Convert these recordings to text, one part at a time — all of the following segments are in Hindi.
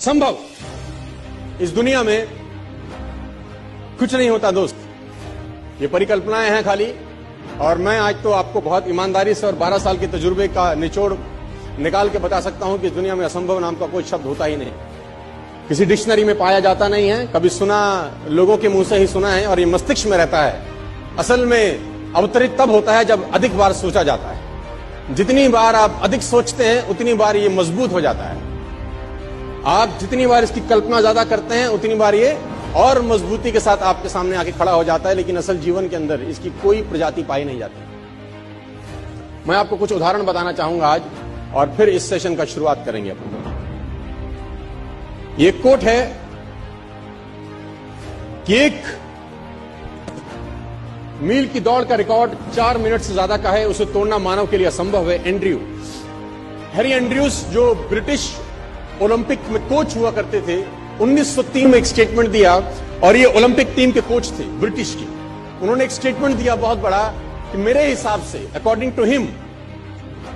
संभव इस दुनिया में कुछ नहीं होता दोस्त, ये परिकल्पनाएं हैं खाली। और मैं आज तो आपको बहुत ईमानदारी से और 12 साल के तजुर्बे का निचोड़ निकाल के बता सकता हूं कि इस दुनिया में असंभव नाम का कोई शब्द होता ही नहीं, किसी डिक्शनरी में पाया जाता नहीं है, कभी सुना लोगों के मुंह से ही सुना है और ये मस्तिष्क में रहता है। असल में अवतरित तब होता है जब अधिक बार सोचा जाता है। जितनी बार आप अधिक सोचते हैं उतनी बार ये मजबूत हो जाता है। आप जितनी बार इसकी कल्पना ज्यादा करते हैं उतनी बार ये और मजबूती के साथ आपके सामने आके खड़ा हो जाता है। लेकिन असल जीवन के अंदर इसकी कोई प्रजाति पाई नहीं जाती। मैं आपको कुछ उदाहरण बताना चाहूंगा आज और फिर इस सेशन का शुरुआत करेंगे अपन। ये कोट है कि 1 मील की दौड़ का रिकॉर्ड 4 मिनट से ज्यादा का है, उसे तोड़ना मानव के लिए असंभव है। हैरी एंड्रयूज जो ब्रिटिश ओलंपिक में कोच हुआ करते थे, 1903 में एक स्टेटमेंट दिया और ये ओलंपिक टीम के कोच थे ब्रिटिश की। उन्होंने एक स्टेटमेंट दिया बहुत बड़ा कि मेरे हिसाब से, अकॉर्डिंग टू हिम,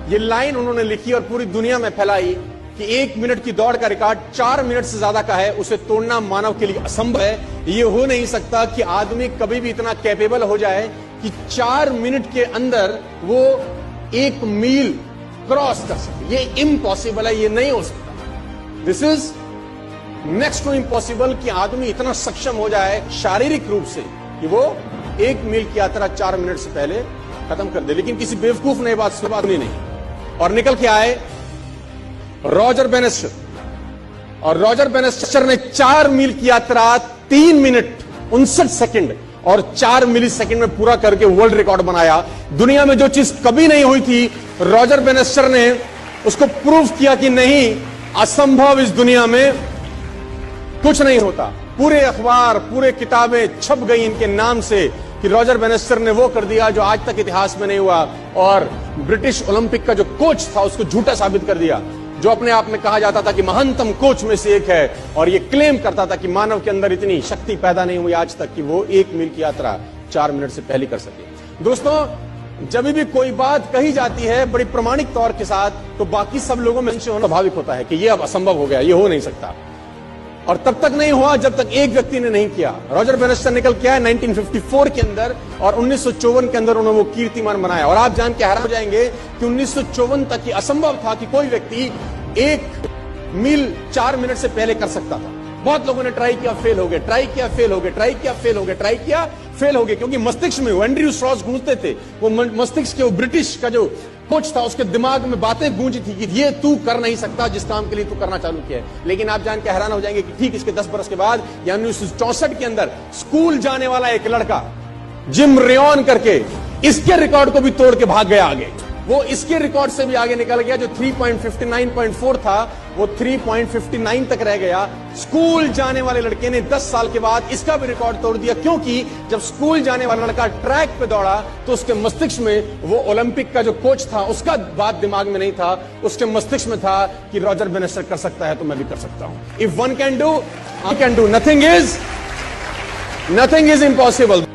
ये लाइन उन्होंने लिखी और पूरी दुनिया में फैलाई कि 1 मिनट की दौड़ का रिकॉर्ड 4 मिनट से ज्यादा का है, उसे तोड़ना मानव के लिए असंभव है। ये हो नहीं सकता कि आदमी कभी भी इतना कैपेबल हो जाए कि 4 मिनट के अंदर वो 1 मील क्रॉस कर सके। ये इम्पॉसिबल है, ये नहीं हो सकता। This is next to impossible कि आदमी इतना सक्षम हो जाए शारीरिक रूप से कि वो 1 मील की यात्रा 4 मिनट से पहले खत्म कर दे। लेकिन किसी बेवकूफ ने बात सुनी नहीं और निकल के आए रॉजर बेनेस्टर, और रॉजर बेनेस्टर ने 4 मील की यात्रा 3 मिनट 59 सेकंड और 4 मिली सेकंड में पूरा करके वर्ल्ड रिकॉर्ड बनाया। दुनिया में जो चीज कभी नहीं हुई थी, रॉजर बेनेस्टर ने उसको प्रूव किया कि नहीं, असंभव इस दुनिया में कुछ नहीं होता। पूरे अखबार, पूरे किताबें छप गई इनके नाम से कि रॉजर बेनेस्टर ने वो कर दिया जो आज तक इतिहास में नहीं हुआ, और ब्रिटिश ओलंपिक का जो कोच था उसको झूठा साबित कर दिया, जो अपने आप में कहा जाता था कि महानतम कोच में से एक है, और ये क्लेम करता था कि मानव के अंदर इतनी शक्ति पैदा नहीं हुई आज तक कि वो 1 मील की यात्रा 4 मिनट से पहले कर सके। दोस्तों, जब भी कोई बात कही जाती है बड़ी प्रमाणिक तौर के साथ, तो बाकी सब लोगों में होना स्वाभाविक होता है कि ये अब असंभव हो गया, ये हो नहीं सकता। और तब तक नहीं हुआ जब तक एक व्यक्ति ने नहीं किया। रॉजर बेनेस्टर निकल के आया 1954 के अंदर, और 1954 के अंदर उन्होंने वो कीर्तिमान बनाया। और आप जान के हैरान हो जाएंगे कि 1954 तक ये असंभव था कि कोई व्यक्ति 1 मील 4 मिनट से पहले कर सकता था। बहुत लोगों ने ट्राई किया, फेल हो गए, ट्राई किया, फेल हो गए, ट्राई किया, फेल हो गए, ट्राई किया, फेल हो गए, क्योंकि मस्तिष्क में एंड्रयू स्ट्रॉस गूंजते थे। वो मस्तिष्क के, वो ब्रिटिश का जो कोच था, उसके दिमाग में बातें गूंजी थी कि ये तू कर नहीं सकता जिस काम के लिए तू करना चालू किया है। लेकिन आप जान के हैरान हो जाएंगे कि ठीक इसके 10 बरस के बाद, यानी 1964 के अंदर, स्कूल जाने वाला एक लड़का जिम रेयन करके इसके रिकॉर्ड को भी तोड़ के भाग गया आगे। वो इसके रिकॉर्ड से भी आगे निकल गया, जो 3.59.4 था वो 3.59 तक रह गया। स्कूल जाने वाले लड़के ने 10 साल के बाद इसका भी रिकॉर्ड तोड़ दिया, क्योंकि जब स्कूल जाने वाला लड़का ट्रैक पे दौड़ा तो उसके मस्तिष्क में वो ओलंपिक का जो कोच था उसका बात दिमाग में नहीं था, उसके मस्तिष्क में था कि रॉजर बेनेस्टर कर सकता है तो मैं भी कर सकता हूं। If one can do, I can do. Nothing is impossible.